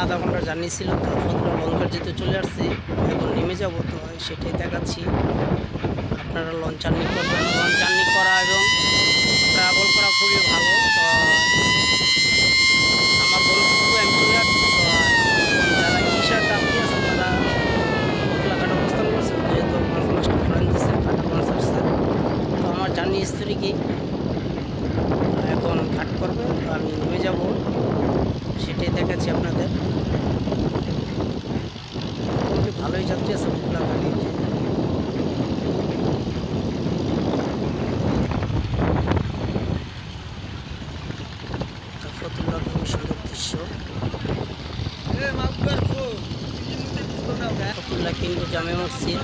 আধা ঘন্টা জার্নি ছিল, তো ফতুল্লা লঞ্চঘাট যেতে চলে আসছি, এখন নেমে যাব। তো সেটাই দেখাচ্ছি। আপনারা লঞ্চ জার্নি করবেন, লঞ্চ জার্নি করা এবং ট্রাভেল করা খুবই ভালো। তো আমার গন্তব্য আমি চলে আসছি। তো এখন যারা ইলিশার যাত্রী আছে তারা ফতুল্লা ঘাটে অবস্থান করছে, যেহেতু লঞ্চ মাস্টার হরেন দিচ্ছে, ঘাটে লঞ্চ আসছে। তো আমার জার্নি স্থিরকে এখন ঘাট করবে, তো আমি নেমে যাব, সেটাই দেখাচ্ছি আপনাদের। মোটামুটি ভালোই যাত্রী আছে ফতুল্লা ঘাটে। ফতুল্লার খুবই সুন্দর দৃশ্য। ফতুল্লা কিন্তু জামে মসজিদ।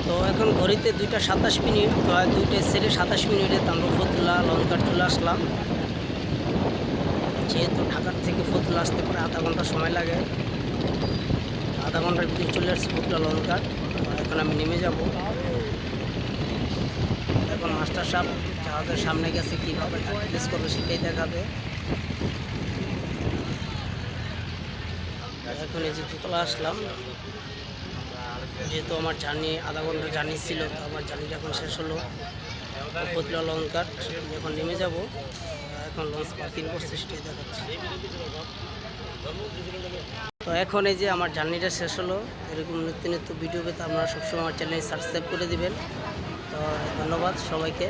তো এখন ঘড়িতে 2:27। তো 2টা ছেড়ে 27 আমরা ফতুল্লা লঞ্চঘাট চলে আসলাম। যেহেতু ঢাকার থেকে ফতুল্লা আসতে পরে আধা ঘন্টা সময় লাগে, আধা ঘন্টার ভিতরে চলে আসছি ফতুল্লা লঞ্চঘাট। তো এখন আমি নেমে যাব। এখন মাস্টার সাহেব জাহাজের সামনে গেছে, কীভাবে প্লেস করবে সেটাই দেখাবে। এখন এই যে দোতলা আসলাম, যেহেতু আমার জার্নি আধা ঘন্টার জার্নি ছিল, তো আমার জার্নিটা এখন শেষ হলো। ফতুল্লা লঞ্চঘাট এখন নেমে যাব। এখন লঞ্চ পার্কিং করছে, সেটাই দেখাচ্ছি। তো এখন এই যে আমার জার্নিটা শেষ হলো। এরকম নিত্য নিত্য ভিডিও পেতে আপনারা সবসময় আমার চ্যানেল সাবস্ক্রাইব করে দিবেন। তো ধন্যবাদ সবাইকে।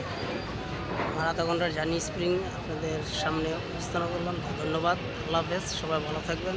আমার আধা ঘন্টার জার্নি স্প্রিং আপনাদের সামনে উপস্থাপন করলাম। ধন্যবাদ, আল্লাহ হাফেজ, সবাই ভালো থাকবেন।